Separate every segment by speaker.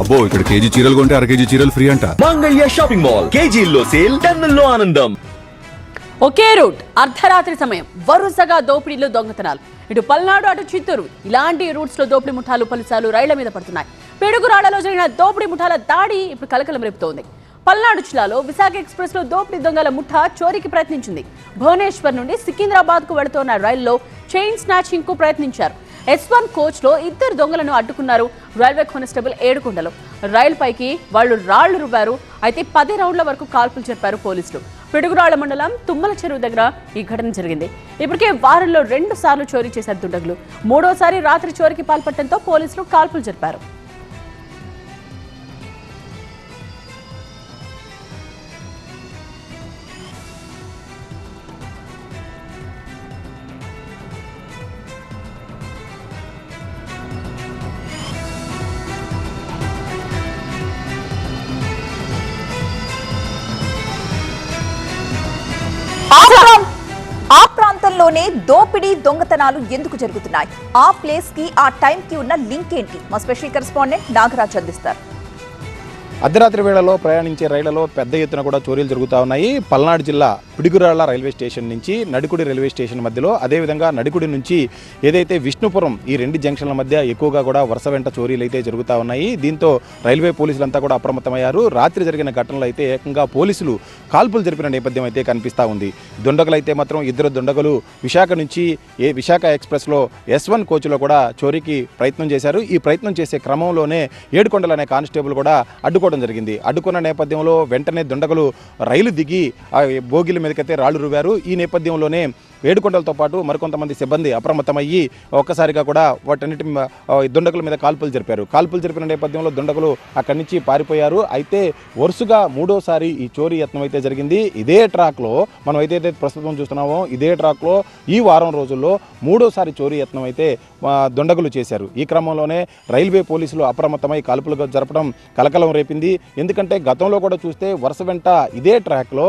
Speaker 1: అబ్బో ఇక్కడ కేజీ చీరలు కొంటే అర కేజీ చీరలు ఫ్రీ అంట.
Speaker 2: మంగళ్య షాపింగ్ మాల్ కేజీల్లో సేల్, టన్నుల్లో ఆనందం.
Speaker 3: ఒకే రూట్, అర్ధరాత్రి సమయం, వరుసగా దోపిడీలు, దొంగతనాలు. ఇటు పల్నాడు, అటు చిత్తూరు. ఇలాంటి రూట్స్ లో దోపిడీ ముఠాలు పలుసార్లు రైళ్ల మీద పడుతున్నాయి. పిడుగురాళ్లలో జరిగిన దోపిడీ ముఠాల దాడి ఇప్పుడు కలకలం రేపుతోంది. పల్నాడు జిల్లాలో విశాఖ ఎక్స్ప్రెస్ లో దోపిడీ దొంగల ముఠా చోరీకి ప్రయత్నించింది. భువనేశ్వర్ నుండి సికింద్రాబాద్ కు వెళుతున్న రైల్లో చైన్ స్నాచింగ్ కు ప్రయత్నించారు. S1 కోచ్ లో ఇద్దరు దొంగలను అడ్డుకున్నారు రైల్వే కానిస్టేబుల్ ఏడుకొండలు. రైలు పైకి వాళ్ళు రాళ్లు రువ్వారు. అయితే 10 రౌండ్ల వరకు కాల్పులు జరిపారు పోలీసులు. పిడుగురాళ్ల మండలం తుమ్మల చెరువు దగ్గర ఈ ఘటన జరిగింది. ఇప్పటికే వారంలో 2 సార్లు చోరీ చేశారు దుండగులు. మూడోసారి రాత్రి చోరీకి పాల్పడటంతో పోలీసులు కాల్పులు జరిపారు.
Speaker 4: ఆ ప్రాంతంలోనే దోపిడీ దొంగతనాలు ఎందుకు జరుగుతున్నాయి? ఆ ప్లేస్ కి ఆ టైం కి ఉన్న లింక్ ఏంటి? మా స్పెషల్ కరెస్పాండెంట్ నాగరాజ్ అందిస్తారు.
Speaker 5: అర్ధరాత్రి వేళలో ప్రయాణించే రైళ్లలో పెద్ద ఎత్తున కూడా చోరీలు జరుగుతూ ఉన్నాయి. పల్నాడు జిల్లా పిడుగురాళ్ల రైల్వే స్టేషన్ నుంచి నడికుడి రైల్వే స్టేషన్ మధ్యలో, అదేవిధంగా నడికుడి నుంచి ఏదైతే విష్ణుపురం, ఈ 2 జంక్షన్ల మధ్య ఎక్కువగా కూడా వరుస వెంట చోరీలు అయితే జరుగుతూ ఉన్నాయి. దీంతో రైల్వే పోలీసులంతా కూడా అప్రమత్తమయ్యారు. రాత్రి జరిగిన ఘటనలో అయితే ఏకంగా పోలీసులు కాల్పులు జరిపిన నేపథ్యం అయితే కనిపిస్తూ ఉంది. దుండగులైతే మాత్రం ఇద్దరు దుండగులు విశాఖ నుంచి విశాఖ ఎక్స్ప్రెస్లో S1 కోచ్లో కూడా చోరీకి ప్రయత్నం చేశారు. ఈ ప్రయత్నం చేసే క్రమంలోనే ఏడుకొండలు అనే కానిస్టేబుల్ కూడా అడ్డుకోవడం జరిగింది. అడ్డుకున్న నేపథ్యంలో వెంటనే దుండగులు రైలు దిగి బోగిల మీదకైతే రాళ్లు రువ్వారు. ఈ నేపథ్యంలోనే ఏడుకొండలతో పాటు మరికొంతమంది సిబ్బంది అప్రమత్తమయ్యి ఒక్కసారిగా కూడా వాటన్నిటి దుండగుల మీద కాల్పులు జరిపారు. కాల్పులు జరిపిన నేపథ్యంలో దుండగులు అక్కడి నుంచి పారిపోయారు. అయితే వరుసగా మూడోసారి ఈ చోరీ యత్నం అయితే జరిగింది. ఇదే ట్రాక్లో మనం ఏదైతే ప్రస్తుతం చూస్తున్నామో ఇదే ట్రాక్లో ఈ వారం రోజుల్లో మూడోసారి చోరీ యత్నం అయితే దుండగులు చేశారు. ఈ క్రమంలోనే రైల్వే పోలీసులు అప్రమత్తమై కాల్పులు జరపడం కలకలం రేపింది. ఎందుకంటే గతంలో కూడా చూస్తే వరుస వెంట ఇదే ట్రాక్లో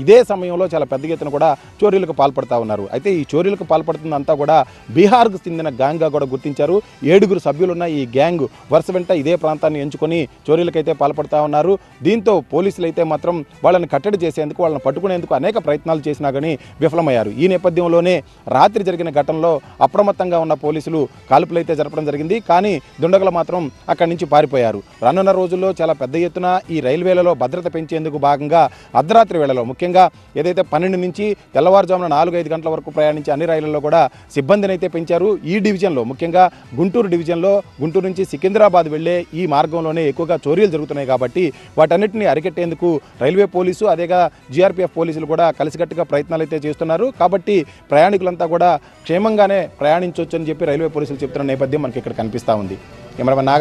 Speaker 5: ఇదే సమయంలో చాలా పెద్ద ఎత్తున కూడా చోరీలకు పాల్పడతా ఉన్నారు. అయితే ఈ చోరీలకు పాల్పడుతుందంతా కూడా బీహార్కు చెందిన గ్యాంగ్గా కూడా గుర్తించారు. 7 సభ్యులున్న ఈ గ్యాంగ్ వరుస వెంట ఇదే ప్రాంతాన్ని ఎంచుకొని చోరీలకైతే పాల్పడతా ఉన్నారు. దీంతో పోలీసులు అయితే మాత్రం వాళ్ళని కట్టడి చేసేందుకు, వాళ్ళని పట్టుకునేందుకు అనేక ప్రయత్నాలు చేసినా కానీ విఫలమయ్యారు. ఈ నేపథ్యంలోనే రాత్రి జరిగిన ఘటనలో అప్రమత్తంగా ఉన్న పోలీసులు కాల్పులు అయితే జరపడం జరిగింది. కానీ దుండగులు మాత్రం అక్కడి నుంచి పారిపోయారు. రానున్న రోజుల్లో చాలా పెద్ద ఎత్తున ఈ రైల్వేలలో భద్రత పెంచేందుకు భాగంగా అర్ధరాత్రి వేళలో ముఖ్యంగా ఏదైతే 12 నుంచి తెల్లవారుజామున 4-5 గంటల వరకు ప్రయాణించే అన్ని రైళ్లలో కూడా సిబ్బందిని అయితే పెంచారు. ఈ డివిజన్లో ముఖ్యంగా గుంటూరు డివిజన్లో గుంటూరు నుంచి సికింద్రాబాద్ వెళ్లే ఈ మార్గంలోనే ఎక్కువగా చోరీలు జరుగుతున్నాయి. కాబట్టి వాటన్నిటిని అరికట్టేందుకు రైల్వే పోలీసు, అదేగా GRPF పోలీసులు కూడా కలిసికట్టుగా ప్రయత్నాలు అయితే చేస్తున్నారు. కాబట్టి ప్రయాణికులంతా కూడా క్షేమంగానే ప్రయాణించవచ్చు అని చెప్పి రైల్వే పోలీసులు చెప్తున్న నేపథ్యం మనకి ఇక్కడ కనిపిస్తూ ఉంది. కెమెరామెన్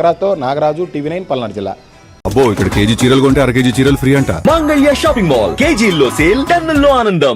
Speaker 5: నాగరాజు, TV9 పల్నాడు జిల్లా.
Speaker 1: అబ్బో ఇక్కడ కేజీ చీరలు కొంటే అర కేజీ చీరలు ఫ్రీ అంట.
Speaker 2: మంగళ్య షాపింగ్ మాల్ కేజీల్లో సేల్, టన్నుల్లో ఆనందం.